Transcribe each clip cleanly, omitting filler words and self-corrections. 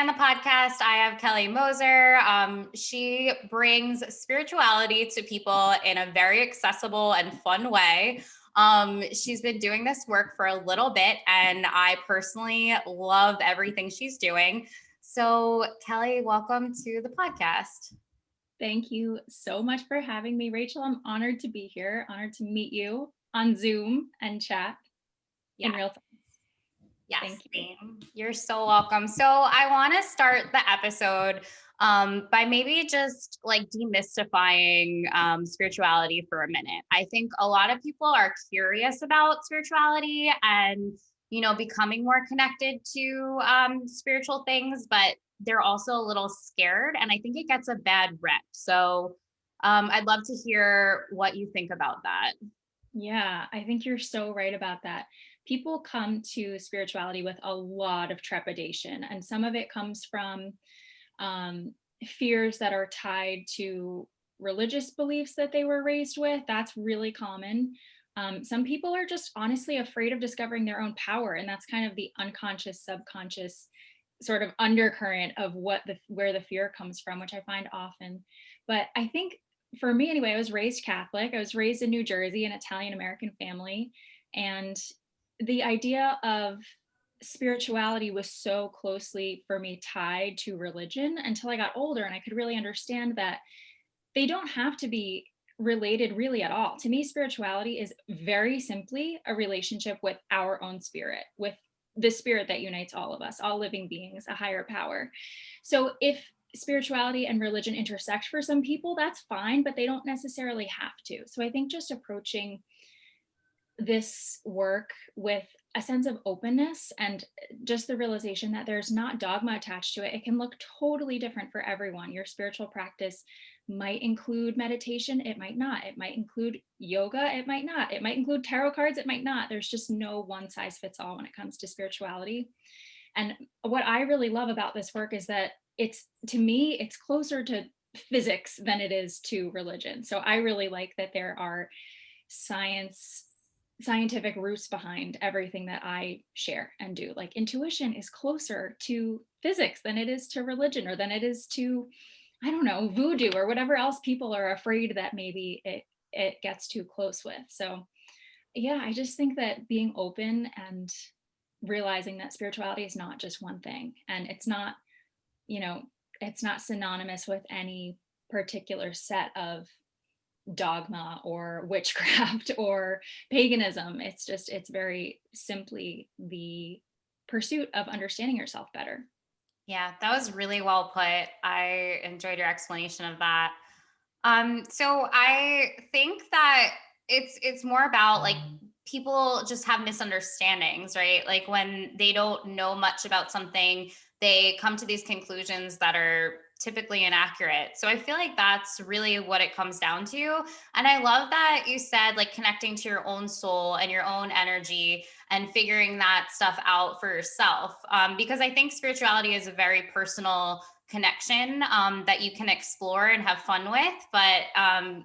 on the podcast, I have Kelly Moser. She brings spirituality to people in a very accessible and fun way. She's been doing this work for a little bit, and I personally love everything she's doing. So, Kelly, welcome to the podcast. Thank you so much for having me, Rachel. I'm honored to be here, honored to meet you on Zoom and chat in Yeah. real time. Yes, Thank you. same. You're so welcome. So I want to start the episode by maybe just like demystifying spirituality for a minute. I think a lot of people are curious about spirituality and, becoming more connected to spiritual things, but they're also a little scared. And I think it gets a bad rep. So I'd love to hear what you think about that. Yeah, I think you're so right about that. People come to spirituality with a lot of trepidation, and some of it comes from um, fears that are tied to religious beliefs that they were raised with. That's really common. Some people are just honestly afraid of discovering their own power, and that's kind of the unconscious, subconscious sort of undercurrent of where the fear comes from, which I find often. But I think for me anyway, I was raised Catholic. I was raised in New Jersey, an Italian American family, and the idea of spirituality was so closely for me tied to religion until I got older and I could really understand that they don't have to be related really at all. To me, spirituality is very simply a relationship with our own spirit, with the spirit that unites all of us, all living beings, a higher power. So if spirituality and religion intersect for some people, that's fine, but they don't necessarily have to. So I think just approaching this work with a sense of openness and just the realization that there's not dogma attached to it. It can look totally different for everyone. Your spiritual practice might include meditation, it might not. It might include yoga, it might not. It might include tarot cards, it might not. There's just no one size fits all when it comes to spirituality. And what I really love about this work is that it's, to me, it's closer to physics than it is to religion. So I really like that there are scientific roots behind everything that I share and do. Like intuition is closer to physics than it is to religion or than it is to, I don't know, voodoo or whatever else people are afraid that maybe it gets too close with. So yeah, I just think that being open and realizing that spirituality is not just one thing, and it's not, you know, it's not synonymous with any particular set of dogma or witchcraft or paganism. It's just, it's very simply the pursuit of understanding yourself better. Yeah, that was really well put. I enjoyed your explanation of that. So I think that it's more about like people just have misunderstandings, right? Like when they don't know much about something, they come to these conclusions that are typically inaccurate. So I feel like that's really what it comes down to. And I love that you said like connecting to your own soul and your own energy and figuring that stuff out for yourself. Because I think spirituality is a very personal connection that you can explore and have fun with. But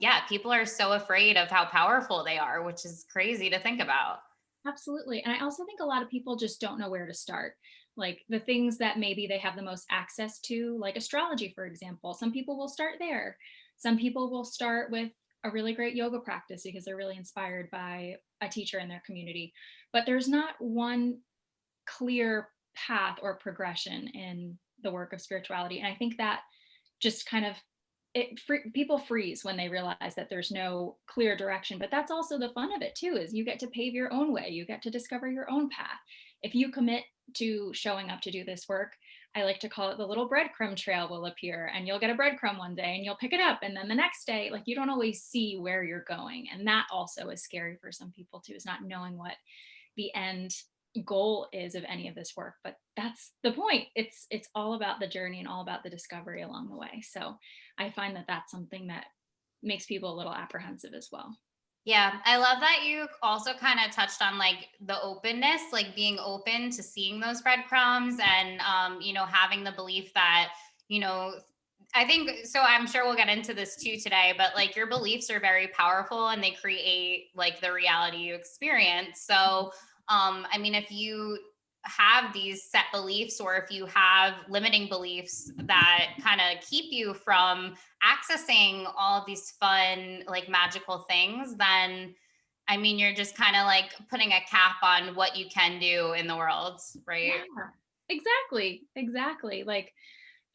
yeah, people are so afraid of how powerful they are, which is crazy to think about. Absolutely. And I also think a lot of people just don't know where to start. Like the things that maybe they have the most access to, like astrology, for example. Some people will start there. Some people will start with a really great yoga practice because they're really inspired by a teacher in their community. But there's not one clear path or progression in the work of spirituality. And I think that just kind of people freeze when they realize that there's no clear direction. But that's also the fun of it too, is you get to pave your own way, you get to discover your own path. If you commit to showing up to do this work, I like to call it the little breadcrumb trail will appear, and you'll get a breadcrumb one day and you'll pick it up, and then the next day, like, you don't always see where you're going. And that also is scary for some people too, is not knowing what the end goal is of any of this work. But that's the point. It's all about the journey and all about the discovery along the way. So I find that that's something that makes people a little apprehensive as well. Yeah, I love that you also kind of touched on like the openness, like being open to seeing those breadcrumbs and having the belief that, you know, I think so. I'm sure we'll get into this too today, but like your beliefs are very powerful and they create like the reality you experience. So, I mean, if you have these set beliefs, or if you have limiting beliefs that kind of keep you from accessing all of these fun, like magical things, then I mean, you're just kind of like putting a cap on what you can do in the world, right? Yeah, exactly. Exactly. Like,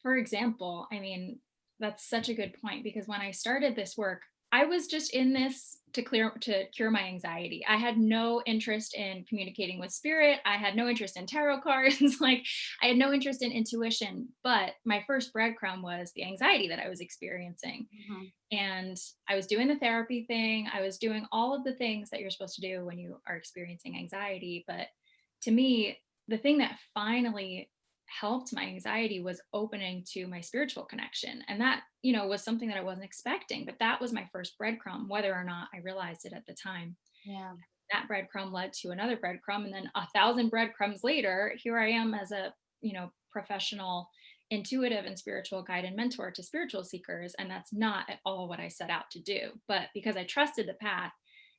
for example, I mean, that's such a good point because when I started this work, I was just in this to cure my anxiety. I had no interest in communicating with spirit. I had no interest in tarot cards. Like, I had no interest in intuition. But my first breadcrumb was the anxiety that I was experiencing. Mhm. And I was doing the therapy thing. I was doing all of the things that you're supposed to do when you are experiencing anxiety. But to me, the thing that finally helped my anxiety was opening to my spiritual connection. And that, was something that I wasn't expecting, but that was my first breadcrumb, whether or not I realized it at the time. Yeah. That breadcrumb led to another breadcrumb. And then 1,000 breadcrumbs later, here I am as a, professional intuitive and spiritual guide and mentor to spiritual seekers. And that's not at all what I set out to do. But because I trusted the path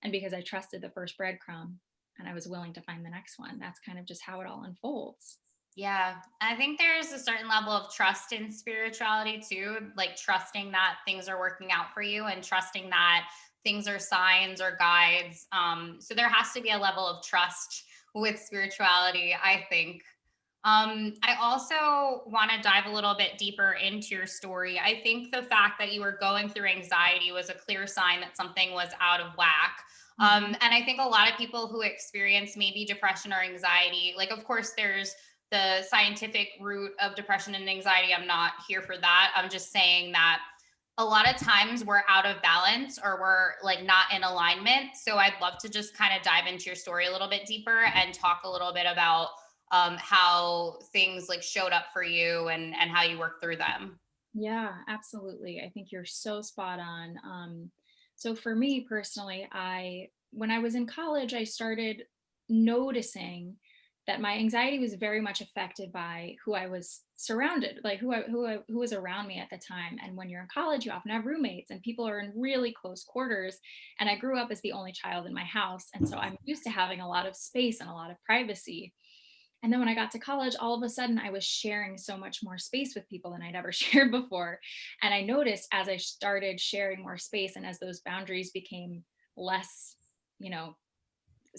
and because I trusted the first breadcrumb and I was willing to find the next one, that's kind of just how it all unfolds. Yeah, I think there's a certain level of trust in spirituality too, like trusting that things are working out for you and trusting that things are signs or guides. So there has to be a level of trust with spirituality, I think. I also want to dive a little bit deeper into your story. I think the fact that you were going through anxiety was a clear sign that something was out of whack. Mhm. And I think a lot of people who experience maybe depression or anxiety, like, of course, there's the scientific root of depression and anxiety. I'm not here for that. I'm just saying that a lot of times we're out of balance or we're like not in alignment. So I'd love to just kind of dive into your story a little bit deeper and talk a little bit about how things like showed up for you and how you worked through them. Yeah, absolutely. I think you're so spot on. So for me personally, when I was in college, I started noticing that my anxiety was very much affected by who I was surrounded, like who was around me at the time. And when you're in college, you often have roommates and people are in really close quarters. And I grew up as the only child in my house, and so I'm used to having a lot of space and a lot of privacy. And then when I got to college, all of a sudden I was sharing so much more space with people than I'd ever shared before. And I noticed as I started sharing more space and as those boundaries became less, you know,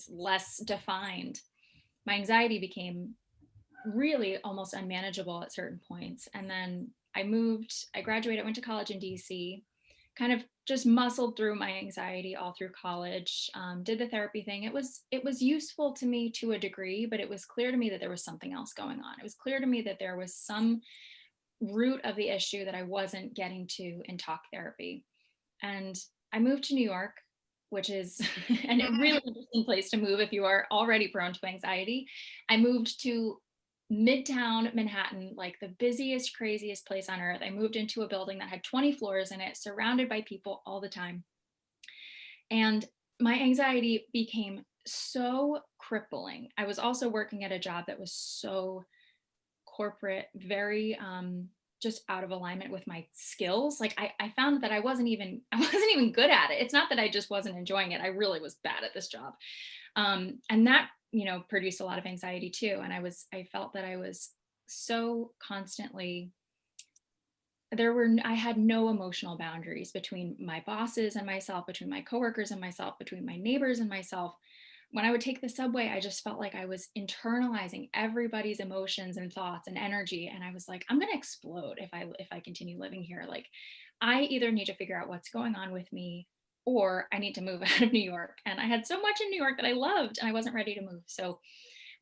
less defined, my anxiety became really almost unmanageable at certain points. And then I graduated, went to college in DC, kind of just muscled through my anxiety all through college, did the therapy thing. It was useful to me to a degree, but it was clear to me that there was something else going on. It was clear to me that there was some root of the issue that I wasn't getting to in talk therapy. And I moved to New York, which is a really interesting place to move if you are already prone to anxiety. I moved to Midtown Manhattan, like the busiest, craziest place on earth. I moved into a building that had 20 floors in it, surrounded by people all the time. And my anxiety became so crippling. I was also working at a job that was so corporate, very just out of alignment with my skills. Like I found that I wasn't even I wasn't even good at it. It's not that I just wasn't enjoying it. I really was bad at this job. And that, produced a lot of anxiety too. And I felt that I was so constantly I had no emotional boundaries between my bosses and myself, between my coworkers and myself, between my neighbors and myself. When I would take the subway, I just felt like I was internalizing everybody's emotions and thoughts and energy. And I was like, I'm going to explode if I continue living here. Like, I either need to figure out what's going on with me or I need to move out of New York. And I had so much in New York that I loved and I wasn't ready to move. So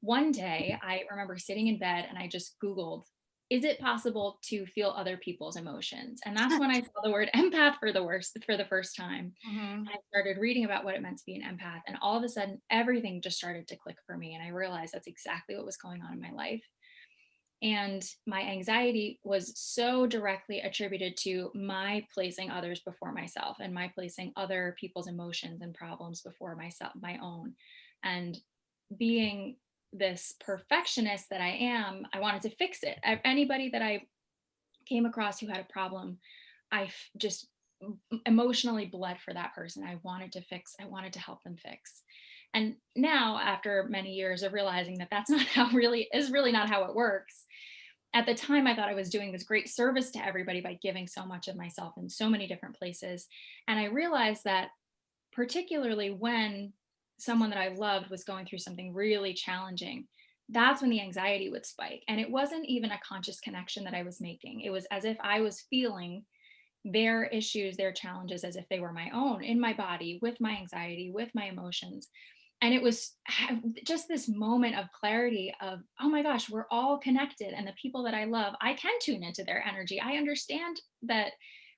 one day I remember sitting in bed and I just Googled, is it possible to feel other people's emotions? And that's when I saw the word empath for the first time. Mhm. I started reading about what it meant to be an empath. And all of a sudden, everything just started to click for me. And I realized that's exactly what was going on in my life. And my anxiety was so directly attributed to my placing others before myself and my placing other people's emotions and problems before myself, my own. And being this perfectionist that I am, I wanted to fix it. Anybody that I came across who had a problem, just emotionally bled for that person. I wanted to help them fix. And now, after many years of realizing that that's not how really is really not how it works, at the time I thought I was doing this great service to everybody by giving so much of myself in so many different places. And I realized that particularly when someone that I loved was going through something really challenging, that's when the anxiety would spike. And it wasn't even a conscious connection that I was making. It was as if I was feeling their issues, their challenges as if they were my own in my body, with my anxiety, with my emotions. And it was just this moment of clarity of, oh my gosh, we're all connected. And the people that I love, I can tune into their energy. I understand that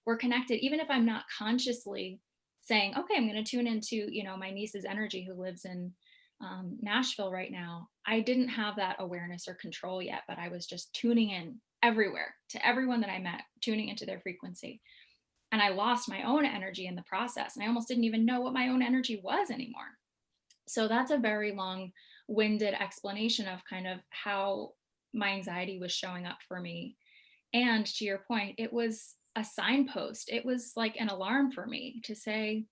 we're connected, even if I'm not consciously saying, okay, I'm going to tune into, my niece's energy who lives in Nashville right now. I didn't have that awareness or control yet, but I was just tuning in everywhere to everyone that I met, tuning into their frequency. And I lost my own energy in the process. And I almost didn't even know what my own energy was anymore. So that's a very long winded explanation of kind of how my anxiety was showing up for me. And to your point, it was a signpost. It was like an alarm for me to say,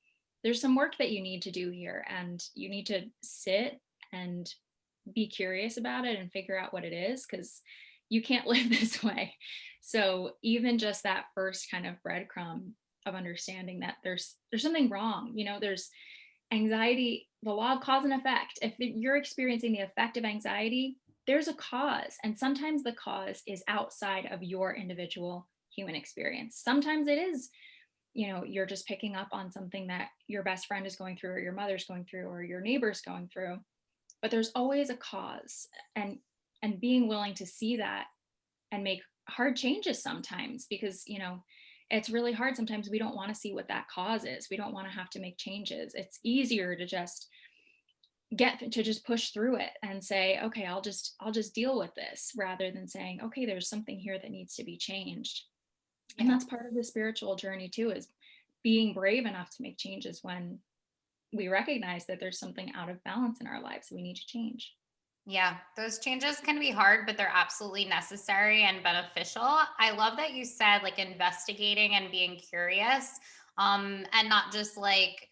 there's some work that you need to do here, and you need to sit and be curious about it and figure out what it is, because you can't live this way. So even just that first kind of breadcrumb of understanding that there's something wrong, there's anxiety, the law of cause and effect. If you're experiencing the effect of anxiety, there's a cause. And sometimes the cause is outside of your individual human experience. Sometimes it is, you're just picking up on something that your best friend is going through, or your mother's going through, or your neighbor's going through. But there's always a cause. And being willing to see that and make hard changes sometimes, because it's really hard. Sometimes we don't want to see what that cause is. We don't want to have to make changes. It's easier to just push through it and say, okay, I'll just deal with this, rather than saying, okay, there's something here that needs to be changed. And Yeah. that's part of the spiritual journey too, is being brave enough to make changes when we recognize that there's something out of balance in our lives that we need to change. Yeah, those changes can be hard, but they're absolutely necessary and beneficial. I love that you said like investigating and being curious, and not just like,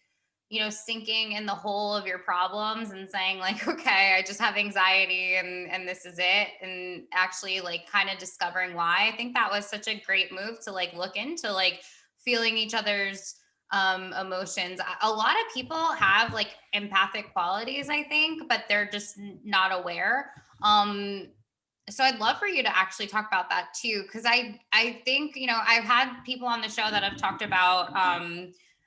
sinking in the hole of your problems and saying like, okay, I just have anxiety and this is it, and actually like kind of discovering why. I think that was such a great move to like look into like feeling each other's emotions. A lot of people have like empathic qualities, I think, but they're just not aware. So I'd love for you to actually talk about that too, because I think, I've had people on the show that have talked about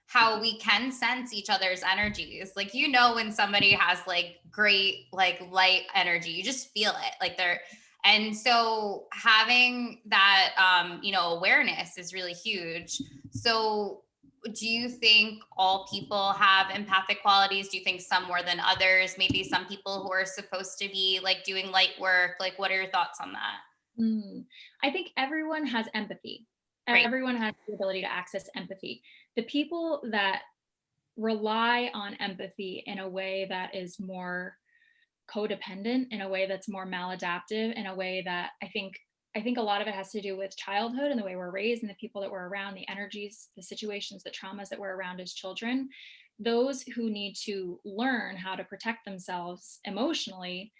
how we can sense each other's energies. Like, when somebody has like great like light energy, you just feel it, like they're. And so having that awareness is really huge. So do you think all people have empathic qualities? Do you think some more than others? Maybe some people who are supposed to be like doing light work. Like, what are your thoughts on that? Mm. I think everyone has empathy. Great. Everyone has the ability to access empathy. The people that rely on empathy in a way that is more codependent, in a way that's more maladaptive, in a way that I think a lot of it has to do with childhood and the way we're raised and the people that we're around, the energies, the situations, the traumas that we're around as children. Those who need to learn how to protect themselves emotionally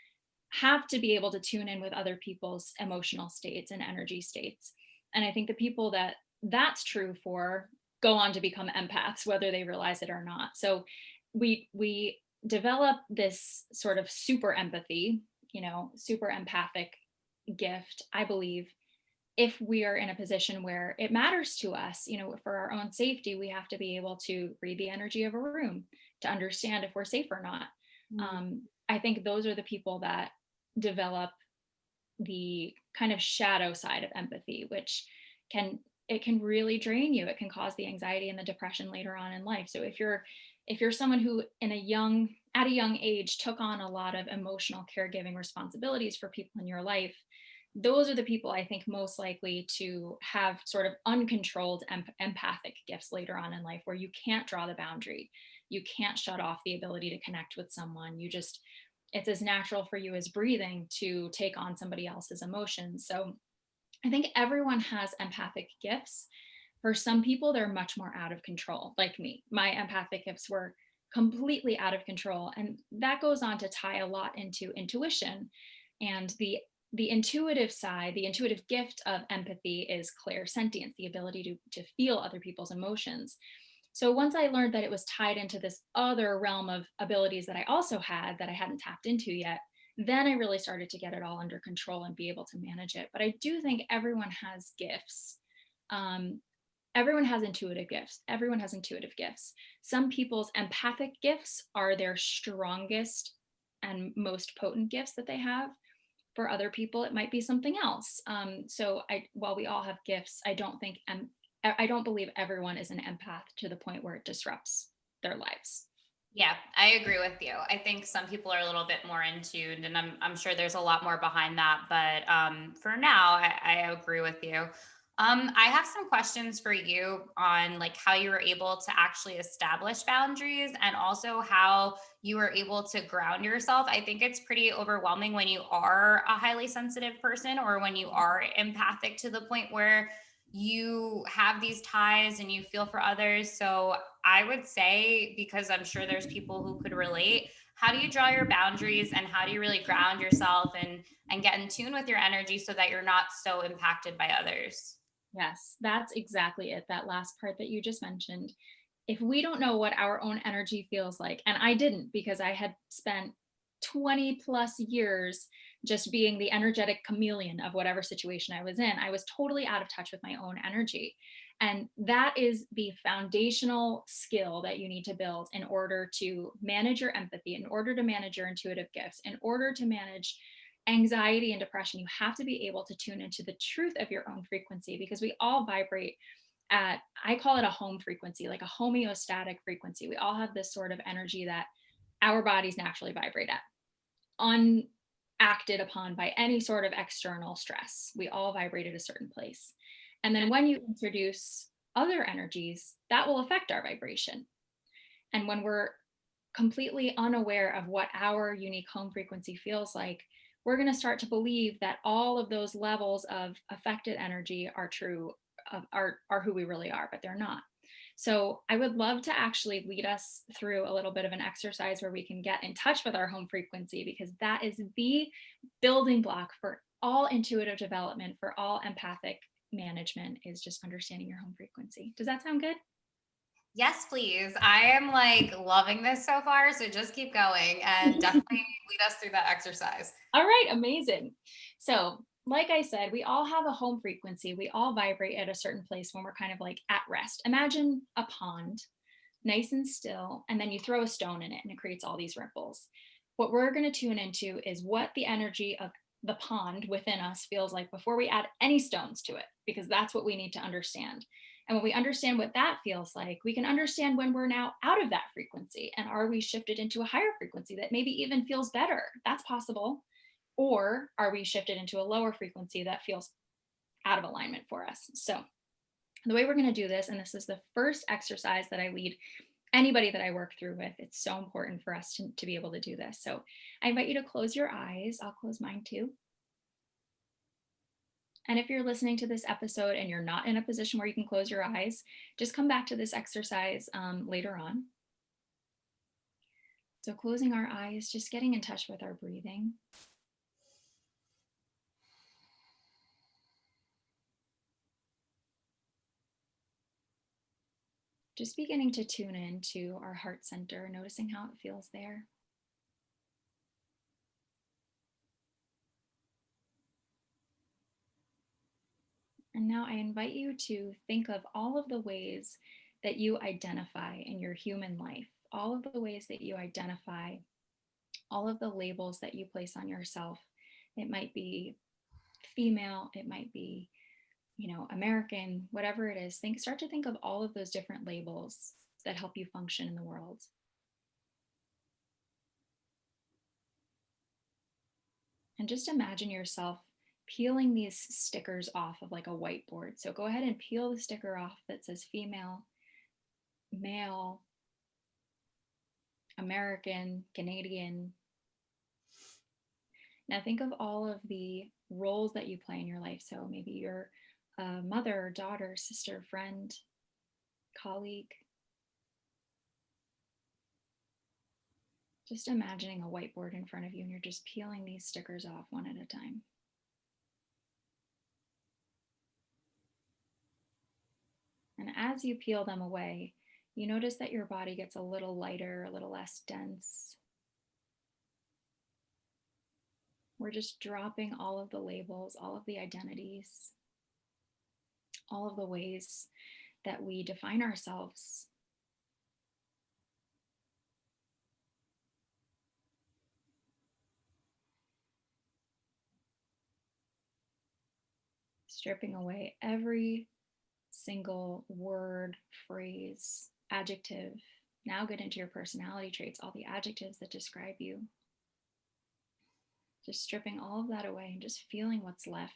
have to be able to tune in with other people's emotional states and energy states. And I think the people that that's true for go on to become empaths, whether they realize it or not. So we develop this sort of super empathy, super empathic gift, I believe, if we are in a position where it matters to us, for our own safety, we have to be able to read the energy of a room to understand if we're safe or not. Mm. I think those are the people that develop the kind of shadow side of empathy, which can it can really drain you. It can cause the anxiety and the depression later on in life. So if you're someone who at a young age took on a lot of emotional caregiving responsibilities for people in your life, those are the people I think most likely to have sort of uncontrolled empathic gifts later on in life, where you can't draw the boundary. You can't shut off the ability to connect with someone. It's as natural for you as breathing to take on somebody else's emotions. So I think everyone has empathic gifts. For some people, they're much more out of control, like me. My empathic gifts were completely out of control. And that goes on to tie a lot into intuition. And the intuitive side, the intuitive gift of empathy is clairsentience, the ability to feel other people's emotions. So once I learned that it was tied into this other realm of abilities that I also had that I hadn't tapped into yet, then I really started to get it all under control and be able to manage it. But I do think everyone has gifts. Um, Everyone has intuitive gifts. Everyone has intuitive gifts. Some people's empathic gifts are their strongest and most potent gifts that they have. For other people, it might be something else. While we all have gifts, I don't believe everyone is an empath to the point where it disrupts their lives. Yeah, I agree with you. I think some people are a little bit more in tune, and I'm sure there's a lot more behind that. But for now, I agree with you. I have some questions for you on like how you were able to actually establish boundaries, and also how you were able to ground yourself. I think it's pretty overwhelming when you are a highly sensitive person, or when you are empathic to the point where you have these ties and you feel for others. So I would say, because I'm sure there's people who could relate, how do you draw your boundaries, and how do you really ground yourself and get in tune with your energy so that you're not so impacted by others? Yes, that's exactly it. That last part that you just mentioned. If we don't know what our own energy feels like, and I didn't because I had spent 20 plus years just being the energetic chameleon of whatever situation I was in, I was totally out of touch with my own energy. And that is the foundational skill that you need to build in order to manage your empathy, in order to manage your intuitive gifts, in order to manage anxiety and depression. You have to be able to tune into the truth of your own frequency, because we all vibrate at, I call it a home frequency, like a homeostatic frequency. We all have this sort of energy that our bodies naturally vibrate at, unacted upon by any sort of external stress. We all vibrate at a certain place. And then when you introduce other energies, that will affect our vibration. And when we're completely unaware of what our unique home frequency feels like, we're going to start to believe that all of those levels of affected energy are true, are who we really are, but they're not. So I would love to actually lead us through a little bit of an exercise where we can get in touch with our home frequency, because that is the building block for all intuitive development, for all empathic management, is just understanding your home frequency. Does that sound good? Yes, please. I am like loving this so far. So just keep going and definitely lead us through that exercise. All right, amazing. So, like I said, we all have a home frequency. We all vibrate at a certain place when we're kind of like at rest. Imagine a pond, nice and still, and then you throw a stone in it and it creates all these ripples. What we're going to tune into is what the energy of the pond within us feels like before we add any stones to it, because that's what we need to understand. And when we understand what that feels like, we can understand when we're now out of that frequency, and are we shifted into a higher frequency that maybe even feels better? That's possible. Or are we shifted into a lower frequency that feels out of alignment for us? So, the way we're going to do this, and this is the first exercise that I lead anybody that I work through with, it's so important for us to be able to do this. So, I invite you to close your eyes. I'll close mine too. And if you're listening to this episode and you're not in a position where you can close your eyes, just come back to this exercise later on. So, closing our eyes, just getting in touch with our breathing. Just beginning to tune in to our heart center, noticing how it feels there. And now I invite you to think of all of the ways that you identify in your human life, all of the ways that you identify, all of the labels that you place on yourself. It might be female, it might be, American, whatever it is. Start to think of all of those different labels that help you function in the world. And just imagine yourself peeling these stickers off of like a whiteboard. So go ahead and peel the sticker off that says female, male, American, Canadian. Now think of all of the roles that you play in your life. So maybe you're a mother, daughter, sister, friend, colleague. Just imagining a whiteboard in front of you and you're just peeling these stickers off one at a time. And as you peel them away, you notice that your body gets a little lighter, a little less dense. We're just dropping all of the labels, all of the identities, all of the ways that we define ourselves. Stripping away every single word, phrase, adjective. Now get into your personality traits, all the adjectives that describe you. Just stripping all of that away and just feeling what's left.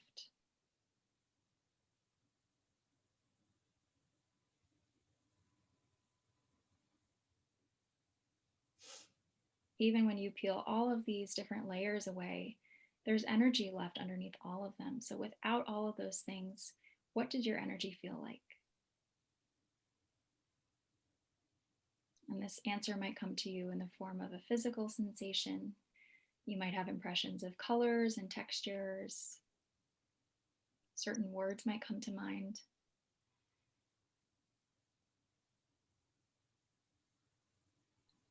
Even when you peel all of these different layers away, there's energy left underneath all of them. So without all of those things, what did your energy feel like? And this answer might come to you in the form of a physical sensation. You might have impressions of colors and textures. Certain words might come to mind.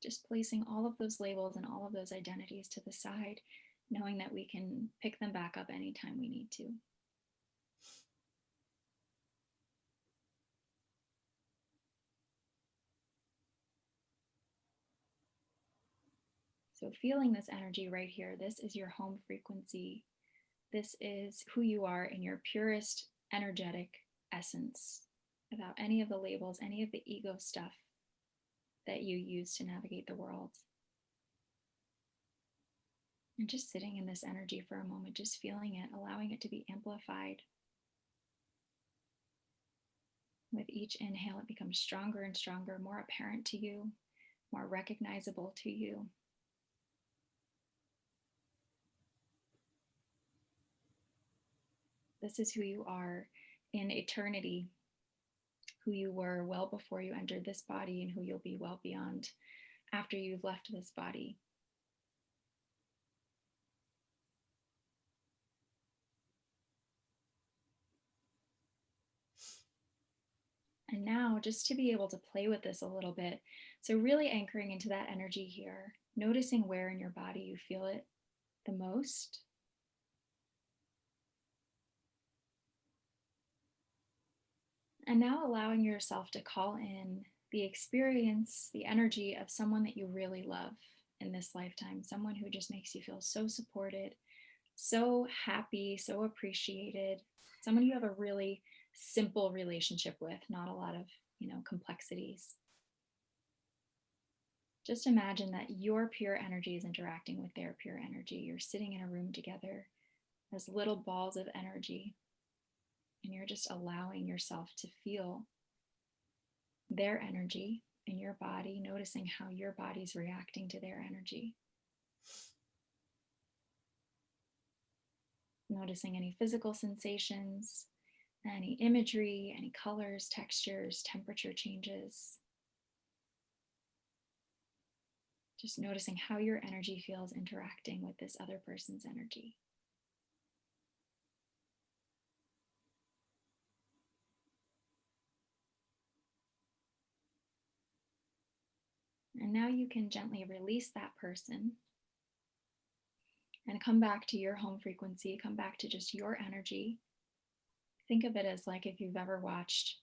Just placing all of those labels and all of those identities to the side, knowing that we can pick them back up anytime we need to. So feeling this energy right here, this is your home frequency. This is who you are in your purest energetic essence, without any of the labels, any of the ego stuff that you use to navigate the world. And just sitting in this energy for a moment, just feeling it, allowing it to be amplified. With each inhale, it becomes stronger and stronger, more apparent to you, more recognizable to you. This is who you are in eternity, who you were well before you entered this body, and who you'll be well beyond after you've left this body. And now, just to be able to play with this a little bit, so really anchoring into that energy here, noticing where in your body you feel it the most. And now allowing yourself to call in the experience, the energy of someone that you really love in this lifetime, someone who just makes you feel so supported, so happy, so appreciated, someone you have a really simple relationship with, not a lot of, complexities. Just imagine that your pure energy is interacting with their pure energy. You're sitting in a room together as little balls of energy, and you're just allowing yourself to feel their energy in your body, noticing how your body's reacting to their energy. Noticing any physical sensations, any imagery, any colors, textures, temperature changes. Just noticing how your energy feels interacting with this other person's energy. And now you can gently release that person and come back to your home frequency, come back to just your energy. Think of it as like if you've ever watched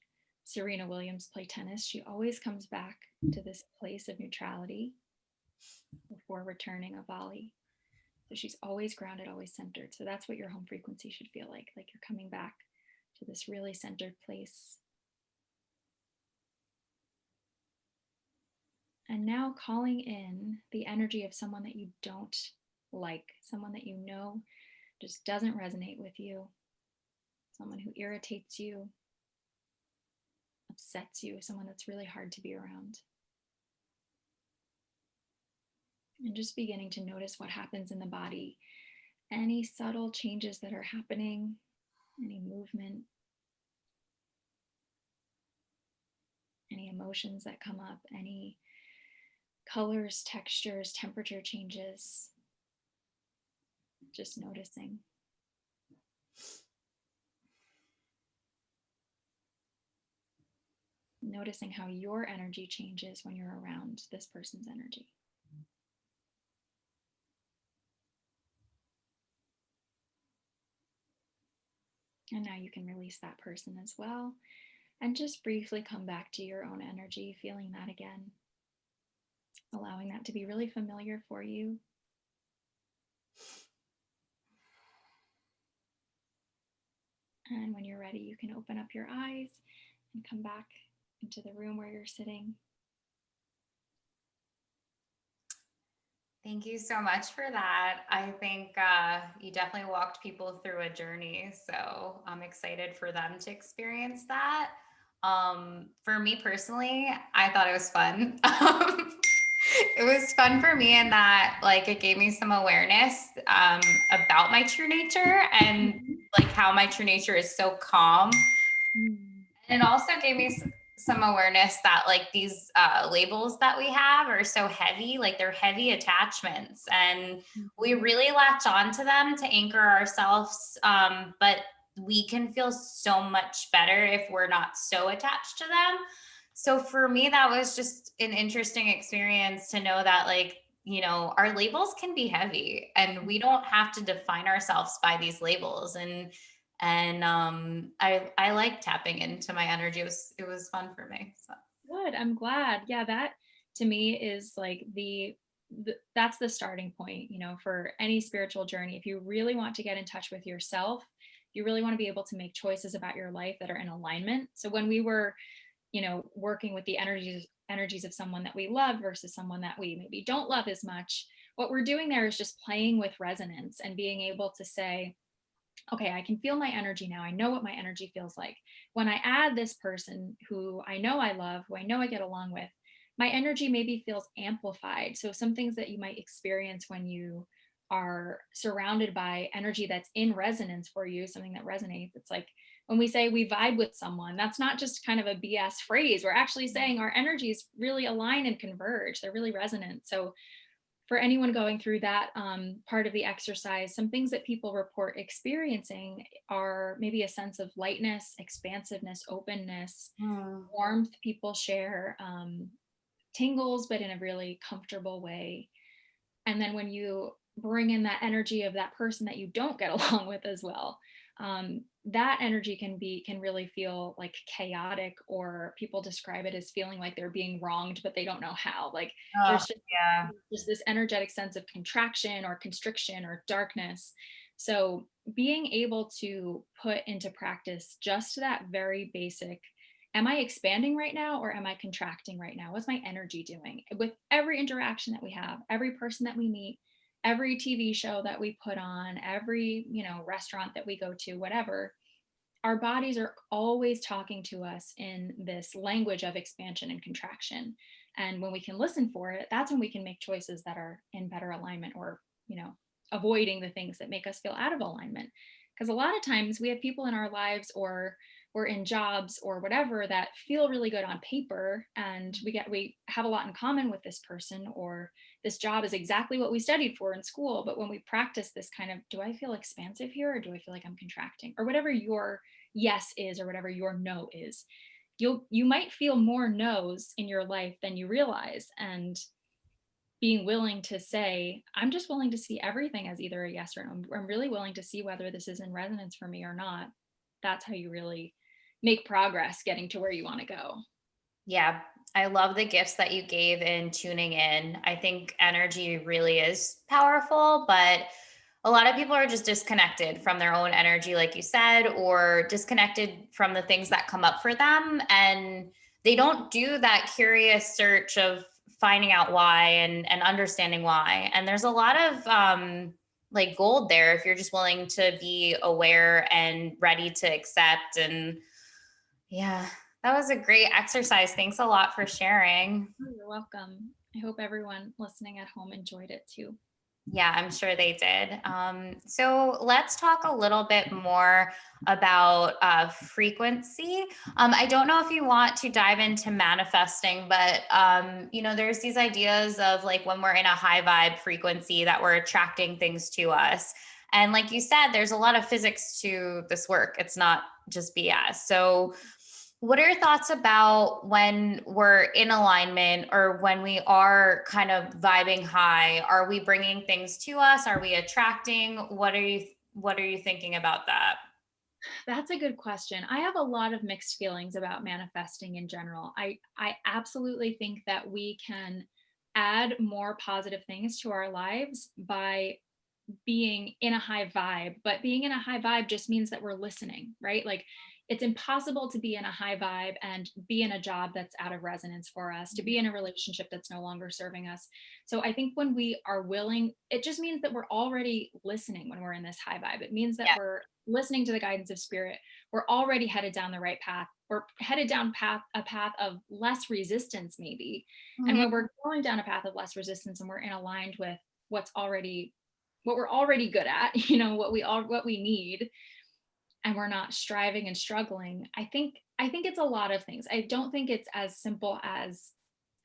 Serena Williams play tennis, she always comes back to this place of neutrality before returning a volley. So she's always grounded, always centered. So that's what your home frequency should feel like you're coming back to this really centered place. And now calling in the energy of someone that you don't like, someone that you know just doesn't resonate with you, someone who irritates you, upsets you, someone that's really hard to be around. And just beginning to notice what happens in the body, any subtle changes that are happening, any movement, any emotions that come up, any colors, textures, temperature changes. Just noticing. Noticing how your energy changes when you're around this person's energy. And now you can release that person as well. And just briefly come back to your own energy, feeling that again. Allowing that to be really familiar for you. And when you're ready, you can open up your eyes and come back into the room where you're sitting. Thank you so much for that. I think you definitely walked people through a journey. So I'm excited for them to experience that. For me personally, I thought it was fun. It was fun for me in that, like, it gave me some awareness about my true nature and like how my true nature is so calm. And it also gave me some awareness that like these labels that we have are so heavy, like they're heavy attachments, and we really latch onto them to anchor ourselves. But we can feel so much better if we're not so attached to them. So for me, that was just an interesting experience to know that, like, our labels can be heavy and we don't have to define ourselves by these labels. And I like tapping into my energy. It was fun for me. So Good. I'm glad. Yeah, that to me is like that's the starting point, for any spiritual journey. If you really want to get in touch with yourself, you really want to be able to make choices about your life that are in alignment. So when we were, working with the energies of someone that we love versus someone that we maybe don't love as much, what we're doing there is just playing with resonance and being able to say, okay, I can feel my energy now. I know what my energy feels like. When I add this person who I know I love, who I know I get along with, my energy maybe feels amplified. So, some things that you might experience when you are surrounded by energy that's in resonance for you, something that resonates. It's like when we say we vibe with someone, that's not just kind of a BS phrase. We're actually saying our energies really align and converge, they're really resonant. So, for anyone going through that part of the exercise, some things that people report experiencing are maybe a sense of lightness, expansiveness, openness, warmth. People share tingles, but in a really comfortable way. And then when you bring in that energy of that person that you don't get along with as well, that energy can really feel like chaotic, or people describe it as feeling like they're being wronged but they don't know how. Like oh there's yeah. just this energetic sense of contraction or constriction or darkness. So being able to put into practice just that very basic, am I expanding right now or am I contracting right now? What's my energy doing? With every interaction that we have, every person that we meet, every TV show that we put on, every, restaurant that we go to, whatever, our bodies are always talking to us in this language of expansion and contraction. And when we can listen for it, that's when we can make choices that are in better alignment, or, avoiding the things that make us feel out of alignment. Because a lot of times we have people in our lives, or we're in jobs or whatever, that feel really good on paper, and we have a lot in common with this person, or this job is exactly what we studied for in school. But when we practice this kind of, do I feel expansive here, or do I feel like I'm contracting, or whatever your yes is, or whatever your no is, you might feel more no's in your life than you realize. And being willing to say, I'm just willing to see everything as either a yes or no. I'm really willing to see whether this is in resonance for me or not. That's how you really make progress getting to where you want to go. Yeah, I love the gifts that you gave in tuning in. I think energy really is powerful, but a lot of people are just disconnected from their own energy, like you said, or disconnected from the things that come up for them. And they don't do that curious search of finding out why and understanding why. And there's a lot of like gold there if you're just willing to be aware and ready to accept. And yeah, that was a great exercise. Thanks a lot for sharing. Oh, you're welcome. I hope everyone listening at home enjoyed it too. Yeah, I'm sure they did. So let's talk a little bit more about frequency. I don't know if you want to dive into manifesting, but there's these ideas of like when we're in a high vibe frequency that we're attracting things to us. And like you said, there's a lot of physics to this work. It's not just BS. So what are your thoughts about when we're in alignment or when we are kind of vibing high? Are we bringing things to us? Are we attracting? What are you thinking about that? That's a good question. I have a lot of mixed feelings about manifesting in general. I absolutely think that we can add more positive things to our lives by being in a high vibe, but being in a high vibe just means that we're listening, right? Like it's impossible to be in a high vibe and be in a job that's out of resonance for us, to be in a relationship that's no longer serving us. So I think when we are willing, it just means that we're already listening when we're in this high vibe. It means that Yeah. we're listening to the guidance of spirit. We're already headed down the right path. We're headed down a path of less resistance, maybe. And Mhm. when we're going down a path of less resistance and we're in aligned with what's already what we're already good at, what we need, and we're not striving and struggling. I think it's a lot of things. I don't think it's as simple as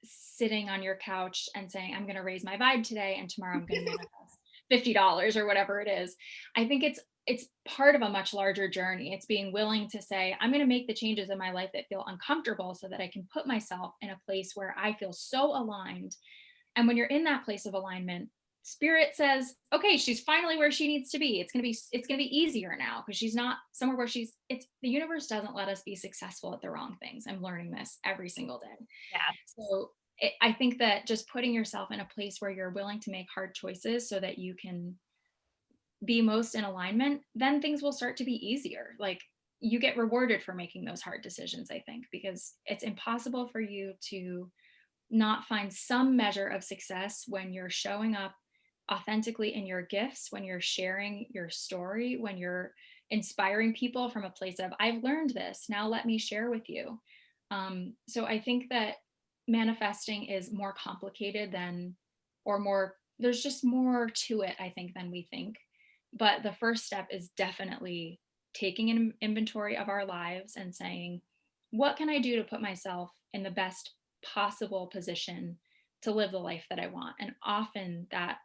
sitting on your couch and saying, I'm going to raise my vibe today and tomorrow I'm going to manifest $50 or whatever it is. I think it's part of a much larger journey. It's being willing to say, I'm going to make the changes in my life that feel uncomfortable so that I can put myself in a place where I feel so aligned. And when you're in that place of alignment, spirit says, okay, she's finally where she needs to be. It's going to be easier now because she's not somewhere where it's the universe doesn't let us be successful at the wrong things. I'm learning this every single day. Yeah. So I think that just putting yourself in a place where you're willing to make hard choices so that you can be most in alignment, then things will start to be easier. Like you get rewarded for making those hard decisions, I think, because it's impossible for you to not find some measure of success when you're showing up authentically in your gifts, when you're sharing your story, when you're inspiring people from a place of, I've learned this, now let me share with you. So I think that manifesting is more complicated than, or more, there's just more to it, I think, than we think. But the first step is definitely taking an inventory of our lives and saying, what can I do to put myself in the best possible position to live the life that I want? And often that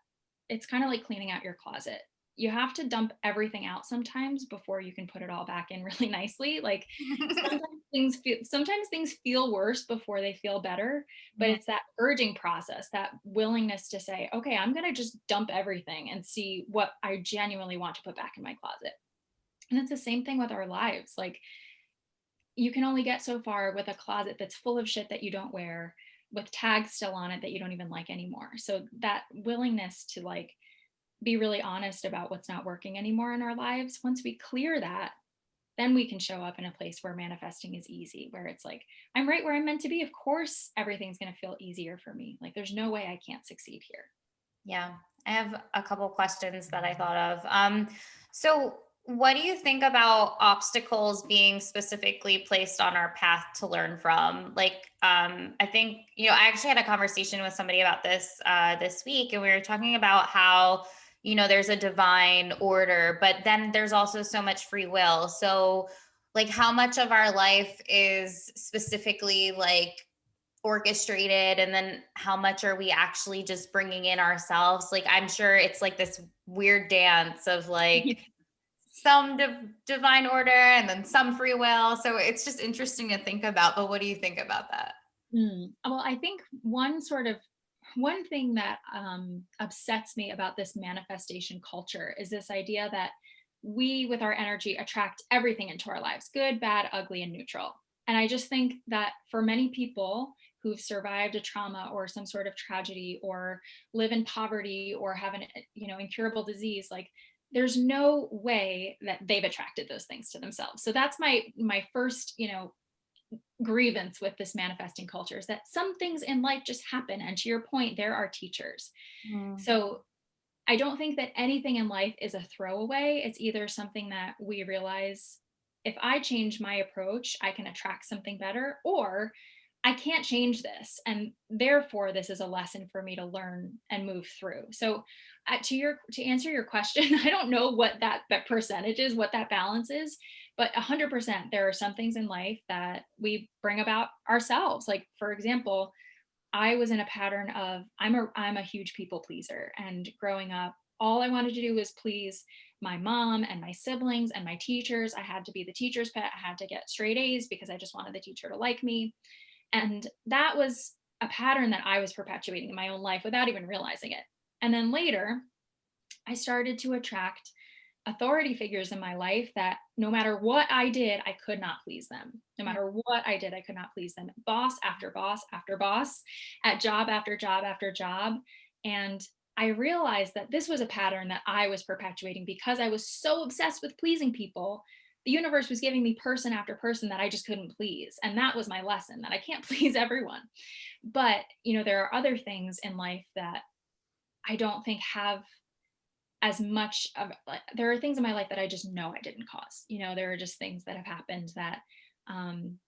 it's kind of like cleaning out your closet. You have to dump everything out sometimes before you can put it all back in really nicely. Like sometimes things feel worse before they feel better, but Mhm. it's that urging process, that willingness to say, okay, I'm going to just dump everything and see what I genuinely want to put back in my closet. And it's the same thing with our lives. Like you can only get so far with a closet that's full of shit that you don't wear, with tags still on it that you don't even like anymore. So that willingness to like be really honest about what's not working anymore in our lives, once we clear that, then we can show up in a place where manifesting is easy, where it's like, I'm right where I'm meant to be. Of course, everything's going to feel easier for me. Like there's no way I can't succeed here. Yeah, I have a couple questions that I thought of. So what do you think about obstacles being specifically placed on our path to learn from? Like, I think, I actually had a conversation with somebody about this week, and we were talking about how, there's a divine order, but then there's also so much free will. So, like, how much of our life is specifically like orchestrated, and then how much are we actually just bringing in ourselves? Like, I'm sure it's like this weird dance of like some divine order and then some free will, so it's just interesting to think about. But what do you think about that? Well, I think one thing that upsets me about this manifestation culture is this idea that we, with our energy, attract everything into our lives, good, bad, ugly, and neutral. And I just think that for many people who've survived a trauma or some sort of tragedy or live in poverty or have an incurable disease, like there's no way that they've attracted those things to themselves. So that's my first grievance with this manifesting culture, is that some things in life just happen, and to your point, there are teachers. Mm. So I don't think that anything in life is a throwaway. It's either something that we realize, if I change my approach I can attract something better, or I can't change this. And therefore, this is a lesson for me to learn and move through. So to answer your question, I don't know what that percentage is, what that balance is, but 100% there are some things in life that we bring about ourselves. Like, for example, I was in a pattern of I'm a huge people pleaser, and growing up, all I wanted to do was please my mom and my siblings and my teachers. I had to be the teacher's pet. I had to get straight A's because I just wanted the teacher to like me. And that was a pattern that I was perpetuating in my own life without even realizing it. And then later, I started to attract authority figures in my life that no matter what I did, I could not please them. No matter what I did, I could not please them. Boss after boss after boss, at job after job after job. And I realized that this was a pattern that I was perpetuating because I was so obsessed with pleasing people. The universe was giving me person after person that I just couldn't please. And that was my lesson, that I can't please everyone. But, there are other things in life that I don't think have as much of, like, there are things in my life that I just know I didn't cause. There are just things that have happened that,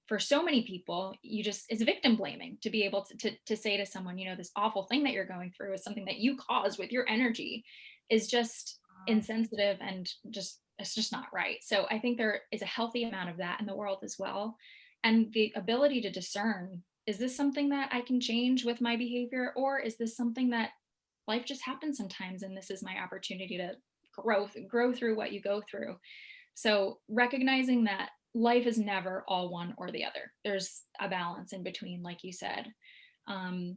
for so many people, it's victim blaming to be able to say to someone, this awful thing that you're going through is something that you caused with your energy, is just insensitive, and it's just not right. So I think there is a healthy amount of that in the world as well. And the ability to discern, is this something that I can change with my behavior, or is this something that life just happens sometimes, and this is my opportunity to grow through what you go through. So recognizing that life is never all one or the other, there's a balance in between, like you said. And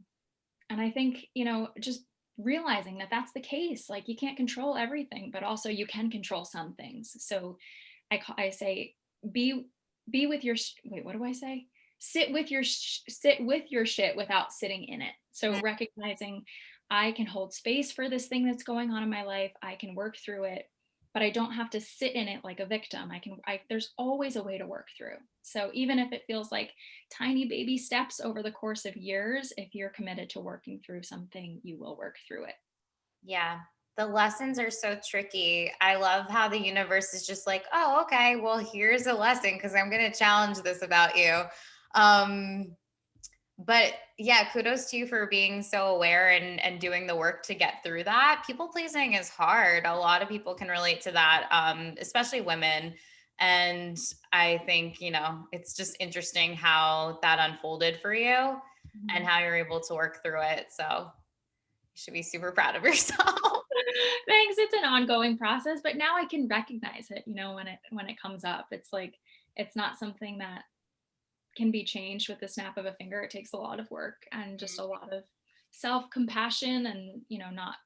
I think, just realizing that that's the case, like, you can't control everything, but also you can control some things. So I say, be with your wait, what do I say? Sit with your shit without sitting in it. So recognizing, I can hold space for this thing that's going on in my life. I can work through it, but I don't have to sit in it like a victim. There's always a way to work through. So even if it feels like tiny baby steps over the course of years, if you're committed to working through something, you will work through it. Yeah. The lessons are so tricky. I love how the universe is just like, oh, okay, well, here's a lesson because I'm going to challenge this about you. Um, but yeah, kudos to you for being so aware and doing the work to get through that. People pleasing is hard. A lot of people can relate to that, especially women. And I think, it's just interesting how that unfolded for you and Mhm. how you're able to work through it. So you should be super proud of yourself. Thanks. It's an ongoing process, but now I can recognize it, when it comes up. It's like, it's not something that can be changed with the snap of a finger. It takes a lot of work and just a lot of self-compassion, and, not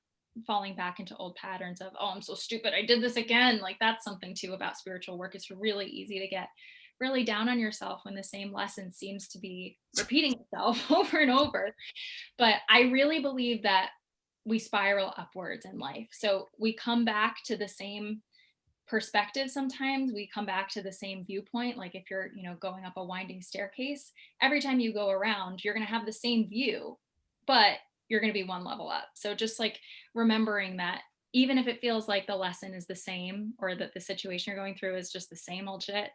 falling back into old patterns of, oh, I'm so stupid, I did this again. Like, that's something too about spiritual work. It's really easy to get really down on yourself when the same lesson seems to be repeating itself over and over. But I really believe that we spiral upwards in life. So we come back to the same perspective. Sometimes we come back to the same viewpoint. Like, if you're, going up a winding staircase, every time you go around, you're going to have the same view, but you're going to be one level up. So just like remembering that, even if it feels like the lesson is the same, or that the situation you're going through is just the same old shit,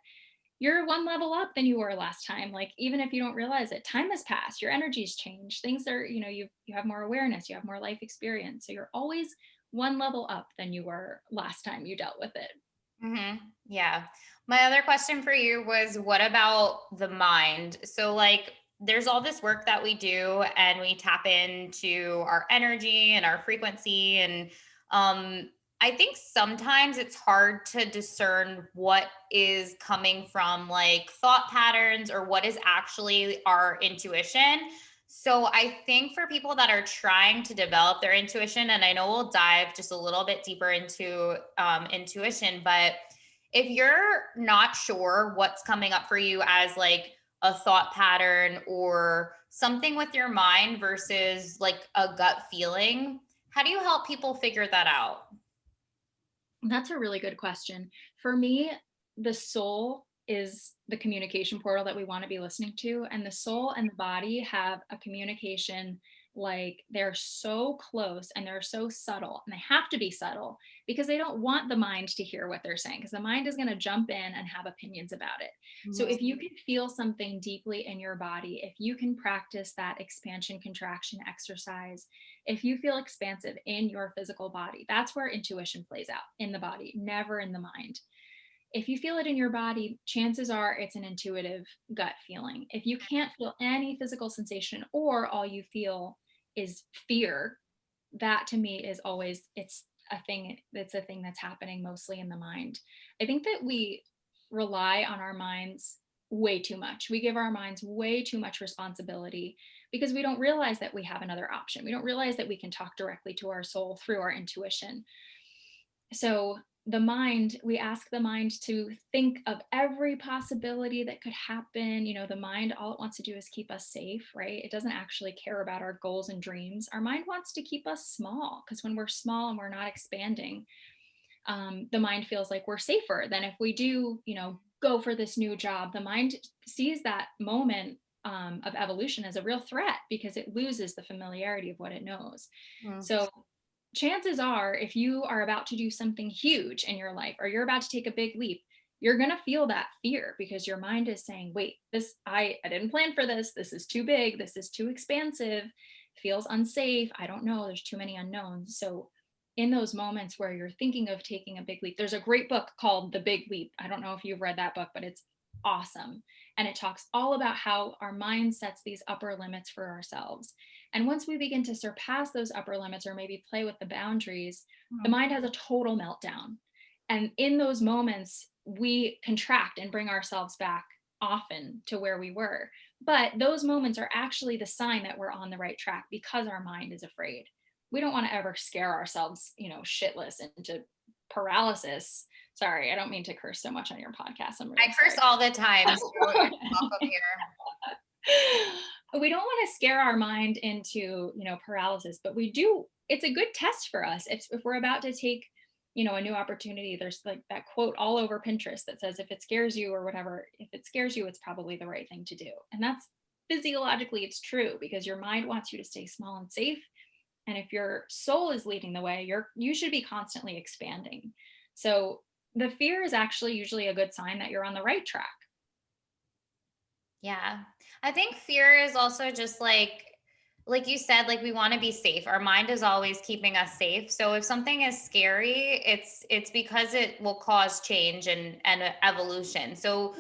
you're one level up than you were last time. Like, even if you don't realize it, time has passed, your energy's changed, things are, you have more awareness, you have more life experience, so you're always one level up than you were last time you dealt with it. Yeah. My other question for you was, what about the mind? So, like, there's all this work that we do, and we tap into our energy and our frequency. And I think sometimes it's hard to discern what is coming from like thought patterns or what is actually our intuition. So I think for people that are trying to develop their intuition, and I know we'll dive just a little bit deeper into intuition, but if you're not sure what's coming up for you as like a thought pattern or something with your mind versus like a gut feeling, how do you help people figure that out? That's a really good question. For me, the soul is the communication portal that we want to be listening to, and the soul and the body have a communication like they're so close and they're so subtle, and they have to be subtle because they don't want the mind to hear what they're saying, because the mind is going to jump in and have opinions about it. So Mhm. if you can feel something deeply in your body, if you can practice that expansion contraction exercise, if you feel expansive in your physical body, that's where intuition plays out, in the body, never in the mind. If you feel it in your body, chances are it's an intuitive gut feeling. If you can't feel any physical sensation, or all you feel is fear, that to me is always, it's a thing that's happening mostly in the mind. I think that we rely on our minds way too much. We give our minds way too much responsibility because we don't realize that we have another option. We don't realize that we can talk directly to our soul through our intuition. So the mind, we ask the mind to think of every possibility that could happen. You know, the mind, all it wants to do is keep us safe, right? It doesn't actually care about our goals and dreams. Our mind wants to keep us small, because when we're small and we're not expanding, the mind feels like we're safer than if we do, go for this new job. The mind sees that moment of evolution as a real threat because it loses the familiarity of what it knows. Mhm. So chances are, if you are about to do something huge in your life, or you're about to take a big leap, you're going to feel that fear because your mind is saying, wait, this, I didn't plan for this. This is too big. This is too expansive. Feels unsafe. I don't know. There's too many unknowns. So in those moments where you're thinking of taking a big leap, there's a great book called The Big Leap. I don't know if you've read that book, but it's awesome. And it talks all about how our mind sets these upper limits for ourselves. And once we begin to surpass those upper limits, or maybe play with the boundaries, the Mhm. mind has a total meltdown. And in those moments, we contract and bring ourselves back often to where we were. But those moments are actually the sign that we're on the right track, because our mind is afraid. We don't want to ever scare ourselves, shitless into paralysis. Sorry, I don't mean to curse so much on your podcast. I'm I really curse sorry. all the time, so you're welcome here. We don't want to scare our mind into, paralysis, but we do. It's a good test for us if we're about to take, a new opportunity. There's like that quote all over Pinterest that says, if it scares you or whatever, if it scares you, it's probably the right thing to do. And that's, physiologically, it's true, because your mind wants you to stay small and safe. And if your soul is leading the way, you should be constantly expanding. So the fear is actually usually a good sign that you're on the right track. Yeah. I think fear is also just like you said, like we want to be safe. Our mind is always keeping us safe. So if something is scary, it's because it will cause change and evolution. So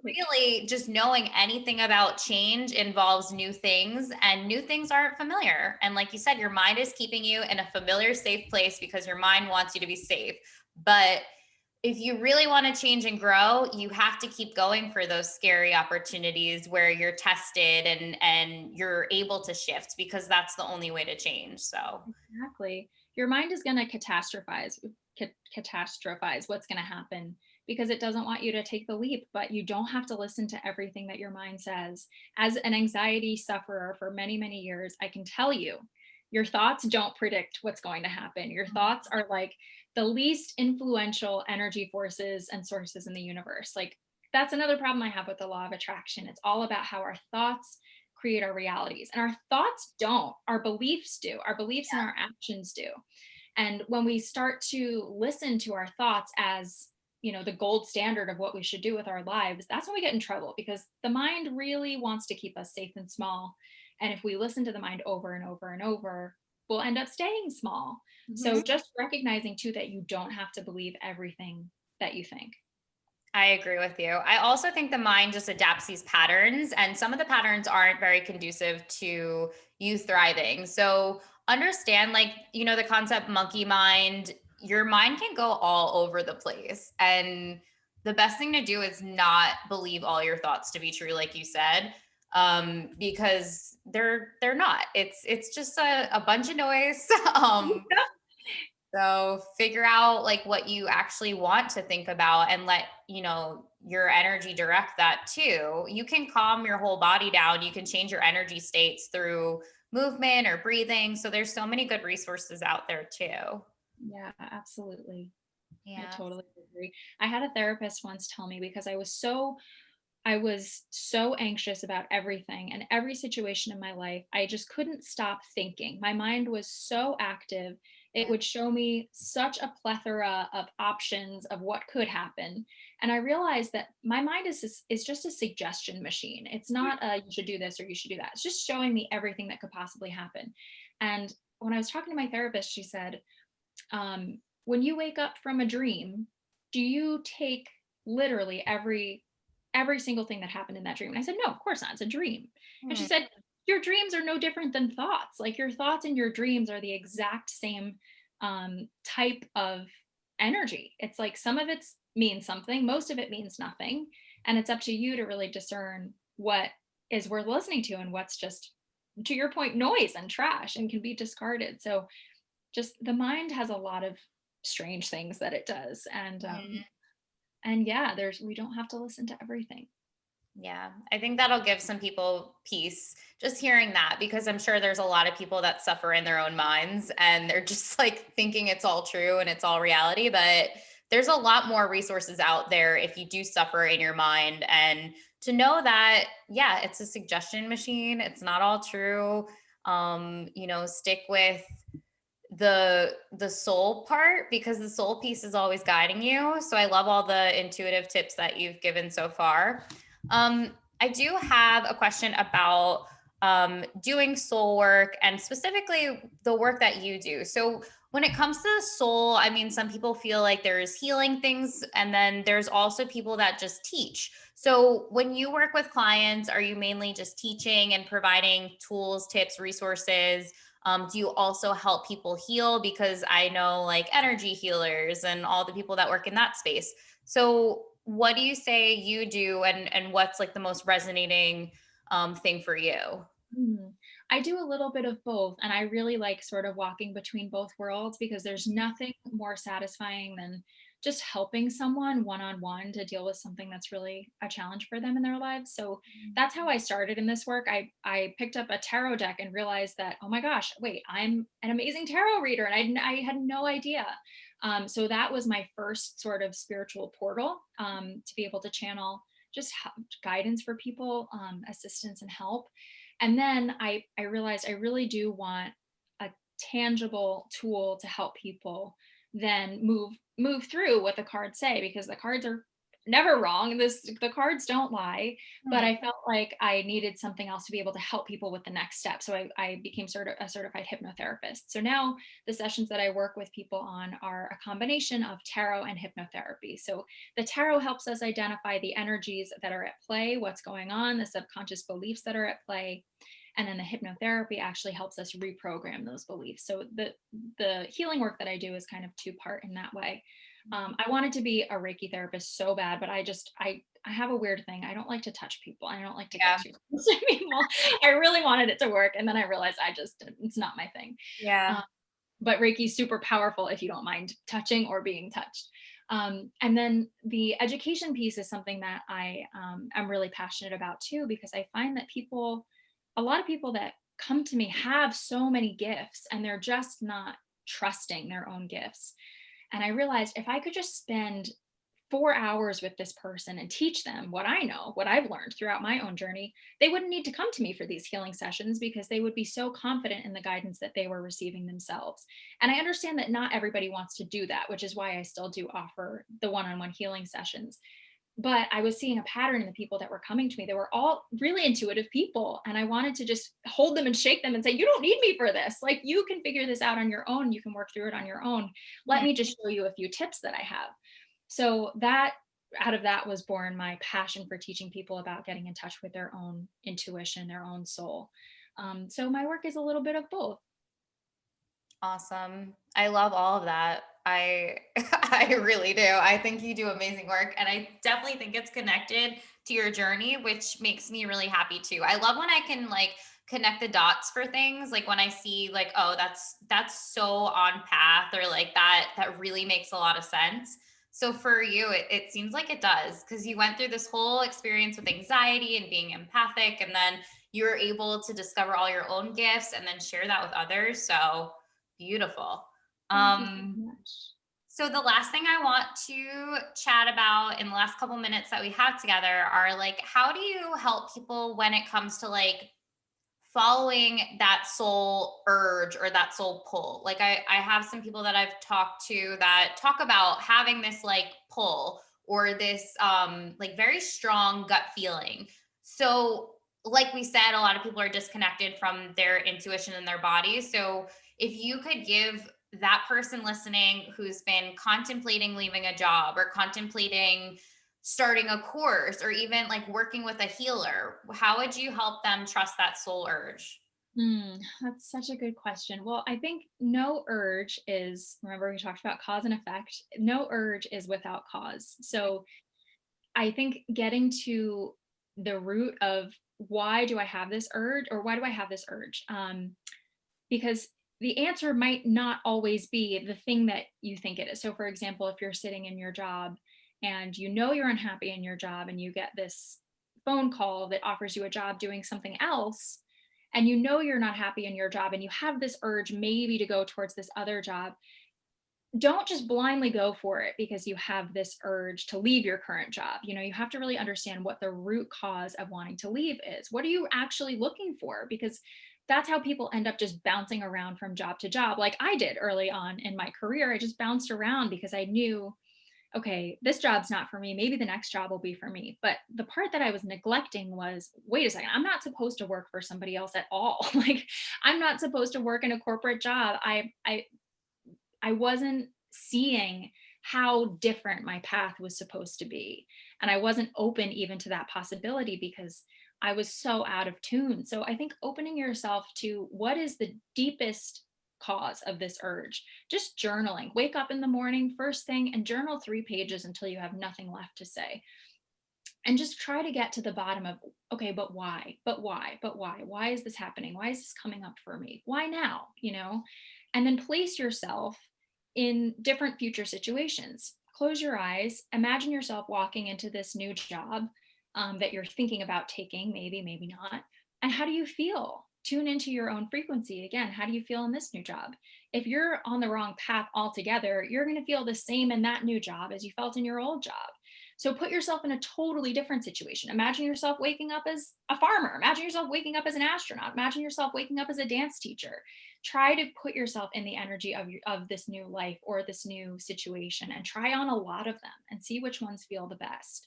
really just knowing anything about change involves new things, and new things aren't familiar. And like you said, your mind is keeping you in a familiar, safe place because your mind wants you to be safe. But if you really want to change and grow, you have to keep going for those scary opportunities where you're tested and you're able to shift, because that's the only way to change. So, Exactly. Your mind is going to catastrophize what's going to happen, because it doesn't want you to take the leap, but you don't have to listen to everything that your mind says. As an anxiety sufferer for many, many years, I can tell you, your thoughts don't predict what's going to happen. Your thoughts are like the least influential energy forces and sources in the universe. Like, that's another problem I have with the law of attraction. It's all about how our thoughts create our realities. And our thoughts don't, our beliefs do. Our beliefs and our actions do. And when we start to listen to our thoughts as, the gold standard of what we should do with our lives, that's when we get in trouble, because the mind really wants to keep us safe and small. And if we listen to the mind over and over and over, we'll end up staying small. So mhm. just recognizing too that you don't have to believe everything that you think. I agree with you. I also think the mind just adapts these patterns, and some of the patterns aren't very conducive to you thriving. So, understand, like, the concept monkey mind, your mind can go all over the place. And the best thing to do is not believe all your thoughts to be true, like you said, because they're not. It's just a bunch of noise. So figure out like what you actually want to think about, and let, your energy direct that too. You can calm your whole body down. You can change your energy states through movement or breathing. So there's so many good resources out there too. Yeah, absolutely. I Yeah. totally agree. I had a therapist once tell me, because I was so I was so anxious about everything and every situation in my life. I just couldn't stop thinking. My mind was so active. It would show me such a plethora of options of what could happen. And I realized that my mind is just a suggestion machine. It's not a you should do this or you should do that. It's just showing me everything that could possibly happen. And when I was talking to my therapist, she said, when you wake up from a dream, do you take literally every single thing that happened in that dream? And I said, no, of course not. It's a dream. And she Hmm. said, your dreams are no different than thoughts. Like your thoughts and your dreams are the exact same type of energy. It's like some of it means something, most of it means nothing. And it's up to you to really discern what is worth listening to and what's just, to your point, noise and trash and can be discarded. So just the mind has a lot of strange things that it does. And yeah, there's we don't have to listen to everything. Yeah, I think that'll give some people peace just hearing that, because I'm sure there's a lot of people that suffer in their own minds and they're just like thinking it's all true and it's all reality. But there's a lot more resources out there if you do suffer in your mind. And to know that, yeah, it's a suggestion machine, it's not all true. Stick with the soul part, because the soul piece is always guiding you. So I love all the intuitive tips that you've given so far. I do have a question about doing soul work, and specifically the work that you do. So when it comes to the soul, I mean, some people feel like there's healing things, and then there's also people that just teach. So when you work with clients, are you mainly just teaching and providing tools, tips, resources? Do you also help people heal? Because I know like energy healers and all the people that work in that space. So what do you say you do, and what's like the most resonating thing for you? Mhm. I do a little bit of both, and I really like sort of walking between both worlds because there's nothing more satisfying than just helping someone one on one to deal with something that's really a challenge for them in their lives. So that's how I started in this work. I picked up a tarot deck and realized that, oh my gosh, wait, I'm an amazing tarot reader, and I had no idea. So that was my first sort of spiritual portal, to be able to channel just guidance for people, assistance and help. And then I realized I really do want a tangible tool to help people then move through what the cards say, because the cards are never wrong. The cards don't lie. But Hmm. I felt like I needed something else to be able to help people with the next step. So I became sort of a certified hypnotherapist. So now the sessions that I work with people on are a combination of tarot and hypnotherapy. So the tarot helps us identify the energies that are at play, what's going on, the subconscious beliefs that are at play. And then the hypnotherapy actually helps us reprogram those beliefs. So the healing work that I do is kind of two part in that way. I wanted to be a Reiki therapist so bad, but I have a weird thing. I don't like to touch people. I don't like to get Yeah. too close to people. I really wanted it to work, and then I realized it's not my thing. Yeah. Um, but Reiki's super powerful if you don't mind touching or being touched. And then the education piece is something that I'm really passionate about too, because I find that a lot of people that come to me have so many gifts and they're just not trusting their own gifts. And I realized if I could just spend 4 hours with this person and teach them what I know, what I've learned throughout my own journey, they wouldn't need to come to me for these healing sessions because they would be so confident in the guidance that they were receiving themselves. And I understand that not everybody wants to do that, which is why I still do offer the one on one healing sessions. But I was seeing a pattern in the people that were coming to me. They were all really intuitive people. And I wanted to just hold them and shake them and say, you don't need me for this. Like, you can figure this out on your own. You can work through it on your own. Let Hmm. me just show you a few tips that I have. So that out of that was born my passion for teaching people about getting in touch with their own intuition, their own soul. So my work is a little bit of both. Awesome. I love all of that. I I really do. I think you do amazing work, and I definitely think it's connected to your journey, which makes me really happy too. I love when I can like connect the dots for things, like when I see like, oh, that's so on path, or like that really makes a lot of sense. So for you, it seems like it does, because you went through this whole experience with anxiety and being empathic, and then you're able to discover all your own gifts and then share that with others. So beautiful. Thank you so Um, much. So the last thing I want to chat about in the last couple minutes that we have together are like, how do you help people when it comes to like following that soul urge or that soul pull? Like I have some people that I've talked to that talk about having this like pull or this like very strong gut feeling. So like we said, a lot of people are disconnected from their intuition and their body. So if you could give that person listening who's been contemplating leaving a job or contemplating starting a course or even like working with a healer, how would you help them trust that soul urge? That's such a good question. Well, I think no urge is, remember we talked about cause and effect, no urge is without cause. So I think getting to the root of why do I have this urge, or why do I have this urge? Because the answer might not always be the thing that you think it is. So, for example, if you're sitting in your job and you know you're unhappy in your job and you get this phone call that offers you a job doing something else, and you know you're not happy in your job and you have this urge maybe to go towards this other job, don't just blindly go for it because you have this urge to leave your current job. You have to really understand what the root cause of wanting to leave is. What are you actually looking for? Because that's how people end up just bouncing around from job to job, like I did early on in my career. I just bounced around because I knew, okay, this job's not for me. Maybe the next job will be for me. But the part that I was neglecting was, wait a second, I'm not supposed to work for somebody else at all. Like, I'm not supposed to work in a corporate job. I wasn't seeing how different my path was supposed to be. And I wasn't open even to that possibility because I was so out of tune. So I think opening yourself to what is the deepest cause of this urge, just journaling. Wake up in the morning, first thing, and journal 3 pages until you have nothing left to say. And just try to get to the bottom of, okay, but why? But why? But why? Why is this happening? Why is this coming up for me? Why now? And then place yourself in different future situations. Close your eyes, imagine yourself walking into this new job that you're thinking about taking, maybe, maybe not. And how do you feel? Tune into your own frequency. Again, how do you feel in this new job? If you're on the wrong path altogether, you're going to feel the same in that new job as you felt in your old job. So put yourself in a totally different situation. Imagine yourself waking up as a farmer. Imagine yourself waking up as an astronaut. Imagine yourself waking up as a dance teacher. Try to put yourself in the energy of this new life or this new situation, and try on a lot of them and see which ones feel the best.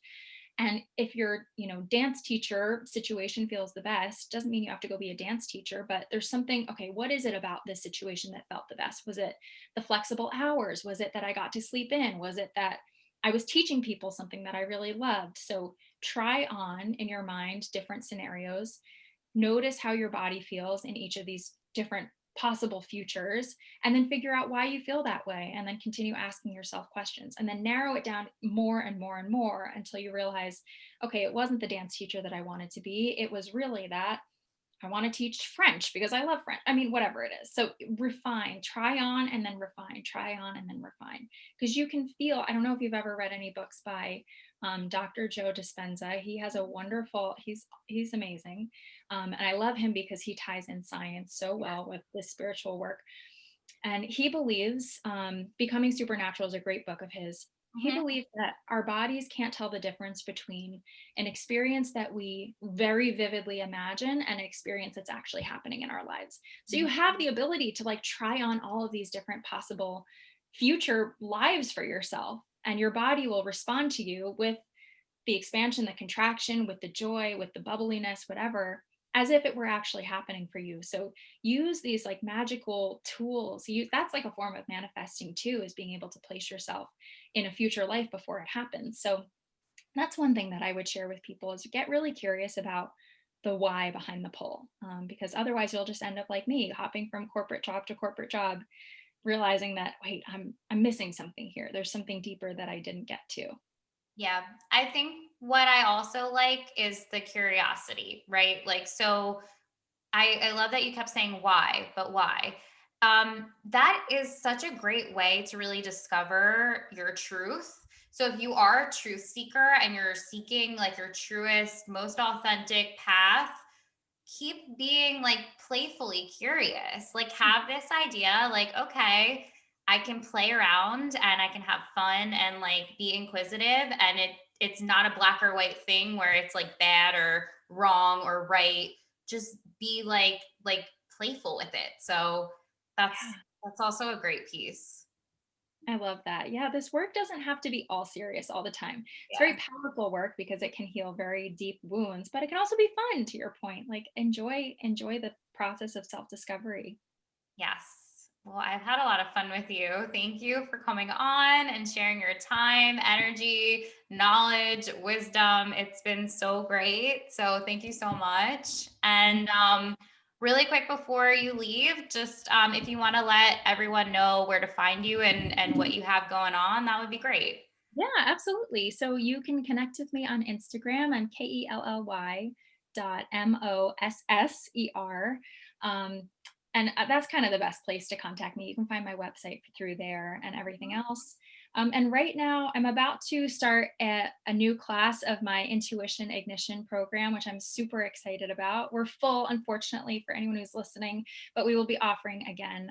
And if your, dance teacher situation feels the best, doesn't mean you have to go be a dance teacher, but there's something, okay, what is it about this situation that felt the best? Was it the flexible hours? Was it that I got to sleep in? Was it that I was teaching people something that I really loved? So try on in your mind different scenarios. Notice how your body feels in each of these different possible futures, and then figure out why you feel that way, and then continue asking yourself questions, and then narrow it down more and more and more until you realize, okay, it wasn't the dance teacher that I wanted to be. It was really that I want to teach French because I love French. I mean, whatever it is. So refine, try on and then refine, try on and then refine. Because you can feel, I don't know if you've ever read any books by Dr. Joe Dispenza. He has a wonderful, he's amazing. And I love him because he ties in science so well with this spiritual work. And he believes, Becoming Supernatural is a great book of his. He Mhm. believes that our bodies can't tell the difference between an experience that we very vividly imagine and an experience that's actually happening in our lives. So you have the ability to like try on all of these different possible future lives for yourself, and your body will respond to you with the expansion, the contraction, with the joy, with the bubbliness, whatever, as if it were actually happening for you. So use these like magical tools. That's like a form of manifesting too, is being able to place yourself in a future life before it happens. So that's one thing that I would share with people, is get really curious about the why behind the pull, because otherwise you'll just end up like me, hopping from corporate job to corporate job, realizing that, wait, I'm missing something here. There's something deeper that I didn't get to. Yeah. I think what I also like is the curiosity, right? Like, so I love that you kept saying why, but why? That is such a great way to really discover your truth. So if you are a truth seeker and you're seeking like your truest, most authentic path, keep being like playfully curious. Like have this idea, like, okay, I can play around and I can have fun and like be inquisitive, and it's not a black or white thing where it's like bad or wrong or right. Just be like playful with it. So that's also a great piece. I love that. Yeah, this work doesn't have to be all serious all the time. It's very Yeah. powerful work because it can heal very deep wounds, but it can also be fun to your point. Like enjoy the process of self-discovery. Yes. Well, I've had a lot of fun with you. Thank you for coming on and sharing your time, energy, knowledge, wisdom. It's been so great. So, thank you so much. And really quick before you leave, just if you want to let everyone know where to find you and what you have going on, that would be great. Yeah, absolutely. So you can connect with me on Instagram. I'm Kelly.Mosser. Um, and that's kind of the best place to contact me. You can find my website through there and everything else. And right now, I'm about to start a new class of my Intuition Ignition program, which I'm super excited about. We're full, unfortunately, for anyone who's listening, but we will be offering again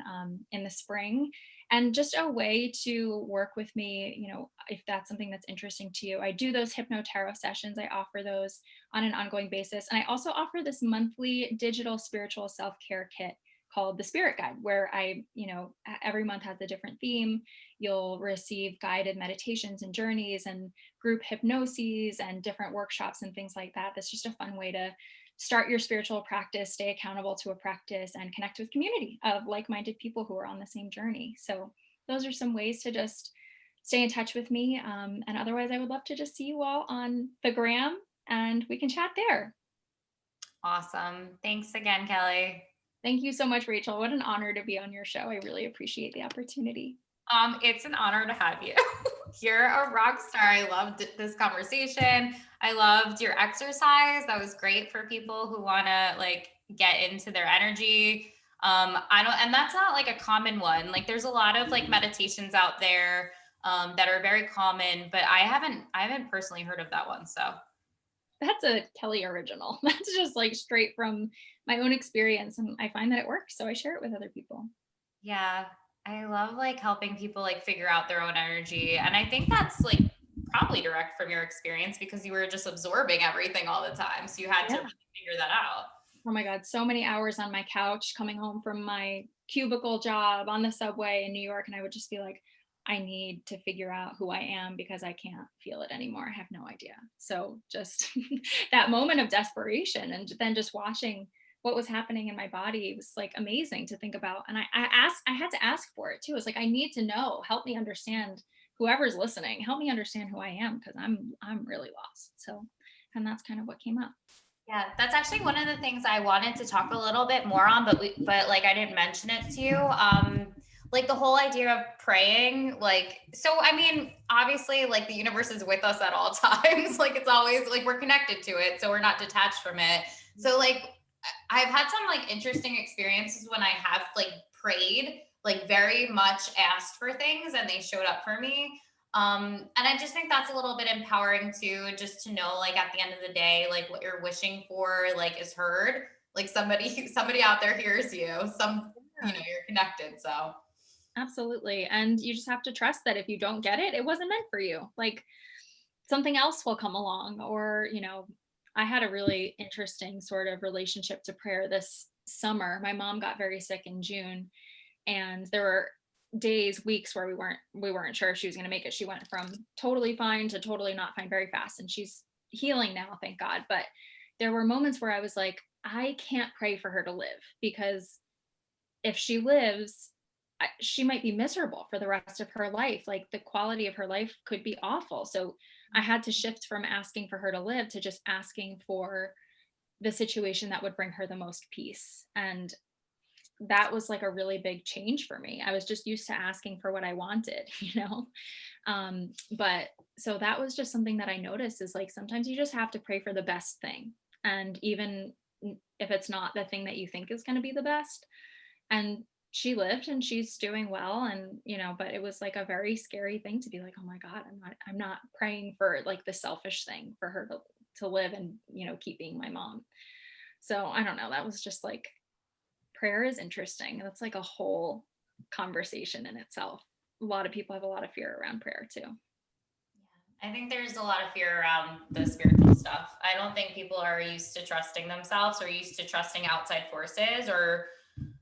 in the spring, and just a way to work with me, if that's something that's interesting to you. I do those hypnotarot sessions. I offer those on an ongoing basis, and I also offer this monthly digital spiritual self-care kit called the Spirit Guide, where every month has a different theme. You'll receive guided meditations and journeys and group hypnoses and different workshops and things like that. That's just a fun way to start your spiritual practice, stay accountable to a practice, and connect with community of like-minded people who are on the same journey. So those are some ways to just stay in touch with me. And otherwise, I would love to just see you all on the gram and we can chat there. Awesome. Thanks again, Kelly. Thank you so much, Rachel. What an honor to be on your show. I really appreciate the opportunity. It's an honor to have you. You're a rock star. I loved this conversation. I loved your exercise. That was great for people who want to like get into their energy. I don't, and that's not like a common one. Like there's a lot of like meditations out there that are very common, but I haven't personally heard of that one. So That's a Kelly original. That's just like straight from my own experience. And I find that it works. So I share it with other people. yeah, I love like helping people like figure out their own energy. And I think that's like probably direct from your experience because you were just absorbing everything all the time. So you had to Yeah. really figure that out. Oh my God, so many hours on my couch coming home from my cubicle job on the subway in New York. And I would just be like, I need to figure out who I am because I can't feel it anymore. I have no idea. So just that moment of desperation and then just watching what was happening in my body was like amazing to think about. And I had to ask for it too. It's like, I need to know, help me understand, whoever's listening, help me understand who I am because I'm really lost. So, and that's kind of what came up. Yeah, that's actually one of the things I wanted to talk a little bit more on, but like I didn't mention it to you. Like the whole idea of praying, like so I mean, obviously like the universe is with us at all times. Like it's always like we're connected to it, so we're not detached from it. So like I've had some like interesting experiences when I have like prayed, like very much asked for things and they showed up for me. And I just think that's a little bit empowering too, just to know like at the end of the day, like what you're wishing for like is heard. Like somebody out there hears you. You're connected. So Absolutely. And you just have to trust that if you don't get it, it wasn't meant for you. Like something else will come along. Or, I had a really interesting sort of relationship to prayer this summer. My mom got very sick in June, and there were days, weeks where we weren't sure if she was going to make it. She went from totally fine to totally not fine very fast, and she's healing now, thank God. But there were moments where I was like, I can't pray for her to live because if she lives, she might be miserable for the rest of her life. Like the quality of her life could be awful. So I had to shift from asking for her to live to just asking for the situation that would bring her the most peace. And that was like a really big change for me. I was just used to asking for what I wanted, but so that was just something that I noticed is like sometimes you just have to pray for the best thing. And even if it's not the thing that you think is going to be the best, and she lived and she's doing well, and but it was like a very scary thing to be like, oh my God, I'm not praying for like the selfish thing for her to live and keep being my mom. So I don't know, that was just like, prayer is interesting. That's like a whole conversation in itself. A lot of people have a lot of fear around prayer too. I think there's a lot of fear around the spiritual stuff. I don't think people are used to trusting themselves or used to trusting outside forces, or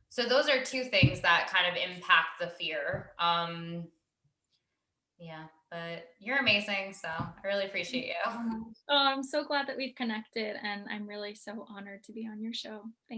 so those are two things that kind of impact the fear. Yeah, but you're amazing, so I really appreciate you. Oh, I'm so glad that we've connected, and I'm really so honored to be on your show. Thank